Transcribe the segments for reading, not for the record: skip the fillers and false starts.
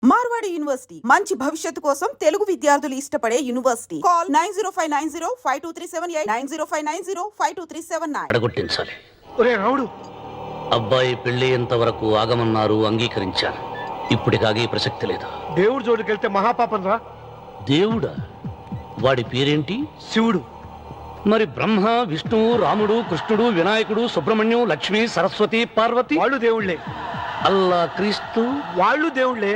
Marwadi university మంచి భవిష్యత్తు కోసం తెలుగు విద్యార్థులు ఇష్టపడే యూనివర్సిటీ. కాల్ 9059052378 9059052379. అడగొట్టించాలి. ఒరే రావుడు, అబ్బాయి పెళ్ళేంత వరకు ఆగమన్నారు, అంగీకరించాను. ఇప్పటికాగే ప్రసక్తి లేదు. దేవుడి జోలికి వెళ్తే మహాపాపం రా. దేవుడా? వాడి పేరేంటి? శివుడు. మరి బ్రహ్మ, విష్ణువు, రాముడు, కృష్ణుడు, వినాయకుడు, సుబ్రహ్మణ్యం, లక్ష్మి, సరస్వతి, పార్వతి వాళ్ళు దేవుళ్లే. అల్లా, క్రీస్తు వాళ్ళు దేవుళ్లే.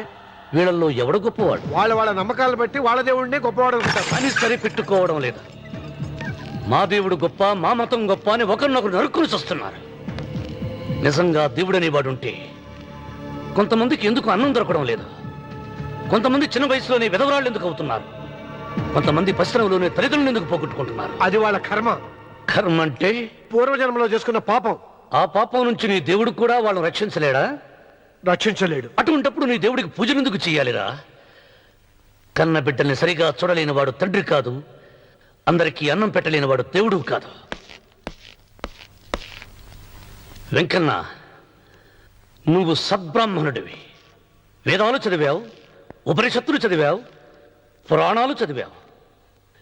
వీళ్ళల్లో ఎవడు గొప్పవాడు? వాళ్ళ వాళ్ళ నమ్మకాలు బట్టి వాళ్ళ దేవుడినే గొప్పవాడు అనుకుంటారు. అని సరిపెట్టుకోవడం లేదు. మా దేవుడు గొప్ప, మా మతం గొప్ప అని ఒకరినొకరు నరుక్కుని వస్తున్నారు. నిజంగా దేవుడనేవాడుంటే కొంతమందికి ఎందుకు అన్నం దొరకడం లేదు? కొంతమంది చిన్న వయసులోనే విధవరాళ్ళు ఎందుకు అవుతున్నారు? కొంతమంది పశ్చిమలోనే తల్లిదండ్రులు ఎందుకు పోగొట్టుకుంటున్నారు? అది వాళ్ళ కర్మ. కర్మ అంటే పూర్వజన్మలో చేసుకున్న పాపం. ఆ పాపం నుంచి నీ దేవుడు కూడా వాళ్ళని రక్షించలేడా? రక్షించలేడు. అటువంటప్పుడు నీ దేవుడికి పూజలు ఎందుకు చెయ్యాలిరా? కన్న బిడ్డల్ని సరిగా చూడలేని వాడు తండ్రి కాదు, అందరికీ అన్నం పెట్టలేని వాడు దేవుడు కాదు. వెంకన్న, నువ్వు సద్బ్రాహ్మణుడివి. వేదాలు చదివావు, ఉపనిషత్తులు చదివావు, పురాణాలు చదివావు.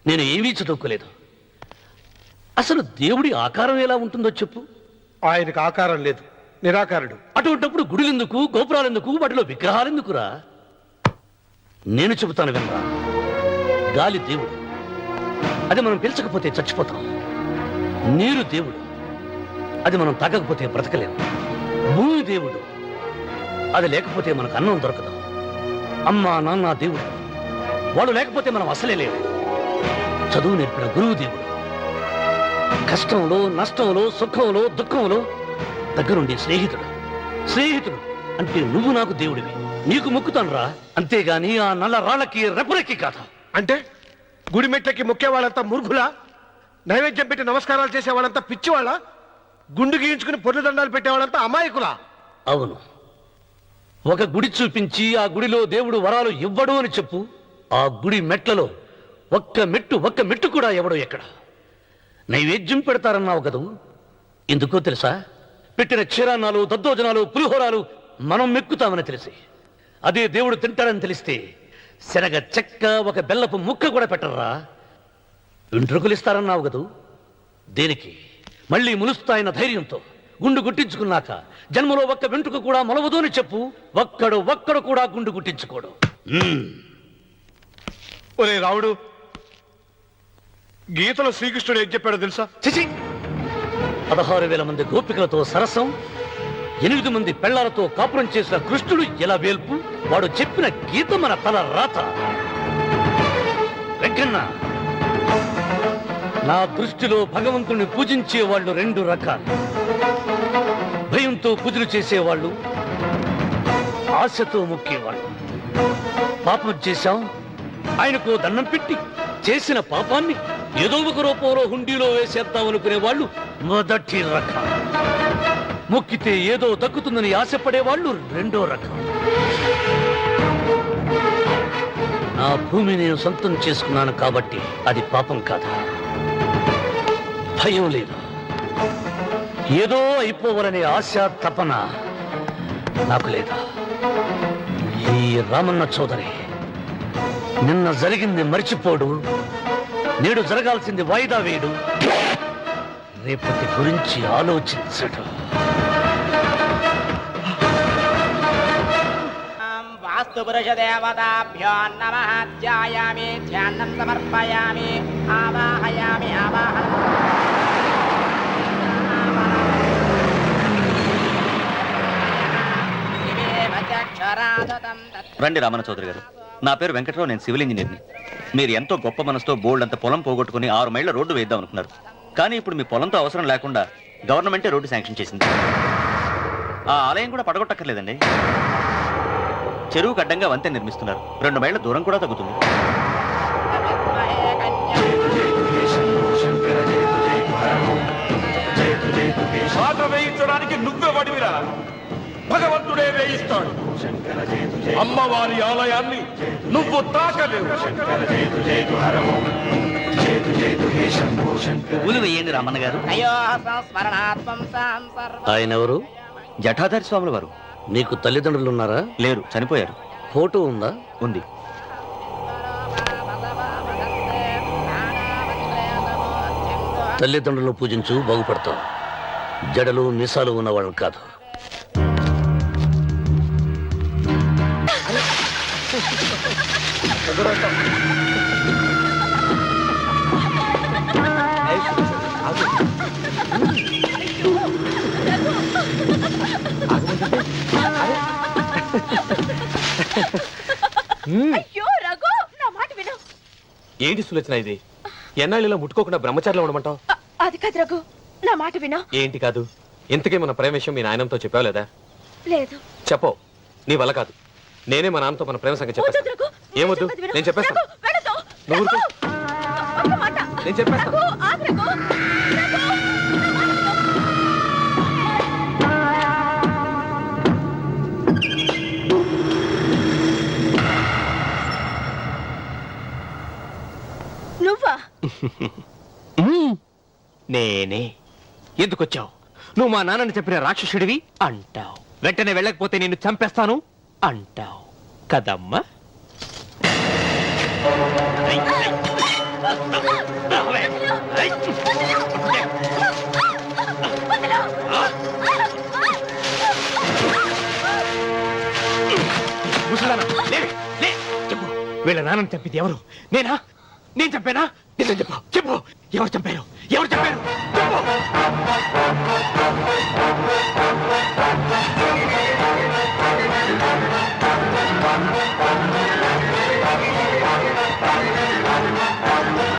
నేను ఏమీ చదువుకోలేదు. అసలు దేవుడి ఆకారం ఎలా ఉంటుందో చెప్పు. ఆయనకు ఆకారం లేదు, నిరాకారుడు. అటువంటప్పుడు గుడులెందుకు, గోపురాలెందుకు, వాటిలో విగ్రహాలెందుకురా? నేను చెబుతాను వినరా. గాలి దేవుడు, అది మనం పీల్చకపోతే చచ్చిపోతాం. నీరు దేవుడు, అది మనం తాగకపోతే బ్రతకలేము. భూమి దేవుడు, అది లేకపోతే మనకు అన్నం దొరకదు. అమ్మ నాన్న దేవుడు, వాడు లేకపోతే మనం అసలే లేవు. చదువు నేర్పిన గురువు దేవుడు, కష్టంలో, నష్టంలో, సుఖంలో, దుఃఖంలో దగ్గరుండే స్నేహితుడు. స్నేహితుడు అంటే నువ్వు నాకు దేవుడివి. నీకు మొక్కుతాను రా, అంతేగాని ఆ నల్ల రాళ్ళకి రెపరెక్కి కాదు. అంటే గుడి మెట్లకి మొక్కే వాళ్ళంతా మూర్ఖులా? నైవేద్యం పెట్టి నమస్కారాలు చేసే వాళ్ళంతా పిచ్చివాళ్ళ? గుండు గీయించుకుని పొర్లు దండాలు పెట్టేవాళ్ళంతా అమాయకులా? అవును. ఒక గుడి చూపించి ఆ గుడిలో దేవుడు వరాలు ఇవ్వడు అని చెప్పు. ఆ గుడి మెట్లలో ఒక్క మెట్టు కూడా ఎవడో ఎక్కడ. నైవేద్యం పెడతారన్నావు కదూ, ఎందుకో తెలుసా? పెట్టిన క్షీరాన్నాలు, దద్దోజనాలు, పులిహోరాలు మనం మెక్కుతామని తెలిసి, అదే దేవుడు తింటాడని తెలిస్తే శనగ చెక్క, ఒక బెల్లపు ముక్క కూడా పెట్టర్రా. వెంట్రుకలు ఇస్తారన్నావు కదూ, దేనికి? మళ్ళీ ములుస్తాయన్న ధైర్యంతో గుండు గుట్టించుకున్నాక జన్మలో ఒక్క వెంట్రుక కూడా మొలవదు అని చెప్పు. ఒక్కడు కూడా గుండు గుట్టించుకోడు. ఒరే రావుడు, గీతలో శ్రీకృష్ణుడు ఏం చెప్పాడో తెలుసా? చిచి! 16,000 మంది గోపికలతో సరసం, 8 మంది పెళ్లాలతో కాపురం చేసిన కృష్ణుడు ఎలా వేల్పు? వాడు చెప్పిన గీత మన తల రాత. వెంకన్న, నా దృష్టిలో భగవంతుని పూజించే వాళ్ళు 2 రకాలు. భయంతో పూజలు చేసేవాళ్ళు, ఆశతో మొక్కేవాళ్ళు. పాపం చేశాం, ఆయనకు దండం పెట్టి చేసిన పాపాన్ని ఏదో ఒక రూపంలో హుండీలో వేసేద్దాం అనుకునే వాళ్ళు మొదటి రకం. మొక్కితే ఏదో దక్కుతుందని ఆశపడేవాళ్ళు 2వ రకం. నా భూమి నేను సొంతం చేసుకున్నాను కాబట్టి అది పాపం కాదా? భయం లేదు, ఏదో అయిపోవాలనే ఆశ, తపన నాకు లేదా? ఈ రామన్న చౌదరి నిన్న జరిగింది మర్చిపోడు, నేడు జరగాల్సింది వాయిదా వేయడు, రేపటి గురించి ఆలోచించడు. వాస్తు పురుష దేవతాభ్యో నమః. ధ్యాయామి, ధ్యానం సమర్పయామి, ఆవాహయామి, రండి రామన్న చౌదరి గారు. నా పేరు వెంకట్రావు, నేను సివిల్ ఇంజనీర్ని. మీరు ఎంతో గొప్ప మనసుతో బోల్డ్ అంత పొలం పోగొట్టుకుని 6 మైళ్ళ రోడ్డు వేద్దాం అనుకున్నారు. కానీ ఇప్పుడు మీ పొలంతో అవసరం లేకుండా గవర్నమెంటే రోడ్డు శాంక్షన్ చేసింది. ఆ ఆలయం కూడా పడగొట్టక్కర్లేదండి. చెరువుకు అడ్డంగా వంతెన నిర్మిస్తున్నారు. 2 మైళ్ళ దూరం కూడా తగ్గుతుంది. వేయించడానికి నువ్వే వడివిరా, భగవంతుడే వేయిస్తాడు. అమ్మవారి ఆలయాన్ని నువ్వు తాకలేవు. పువ్వులు వేయండి రమణ గారు. తయో సంస్మరణాత్మం సాం సర్వ ఆయన ఎవరు? జటాధారి స్వాముల వారు. నీకు తల్లిదండ్రులు ఉన్నారా? లేరు, చనిపోయారు. ఫోటో ఉందా? ఉంది. తల్లిదండ్రులను పూజించు, బాగుపడతావు. జడలు మీసాలు ఉన్నవాళ్ళు కాదు. అయ్యో రఘు, నా మాట విను. ఏంటి సులోచన ఇది? ఎన్నాళ్ళలో ముట్టుకోకుండా బ్రహ్మచారిలో ఉండమంటావు? అది కాదు రఘు, నా మాట విను. ఏంటి కాదు? ఇంతకీ మన ప్రేమ విషయం మీ నాయనంతో చెప్పావు లేదా? లేదు. చెప్పవు. నీ వల్ల కాదు. నేనే మా నాన్నతో మన ప్రేమ సంగతి వద్దు చెప్పేస్తాను. రఘు, ఏమొద్దు, చెప్పేది విను. నేను చెప్పేస్తాను. రఘు, వెళ్ళొద్దు. నువ్వు ఊరుకో. ఒక్క మాట. నేను చెప్పేస్తాను. రఘు, ఆగు రఘు. రఘు, నా మాట విను. నువ్వా? నేనే. ఎందుకొచ్చావు? నువ్వు మా నాన్నని చెప్పిన రాక్షసుడివి అంటావు. వెంటనే వెళ్ళకపోతే నిన్ను చంపేస్తాను అంటావు కదమ్మా. ముసలానా, లే, లే, చెప్పు. వీళ్ళ నాన్నని చంపింది ఎవరు? నేనా? నేను చంపానా? నిజం చెప్పు, చెప్పు. ఎవరు చంపారు? ఎవరు చంపారు? చెప్పు.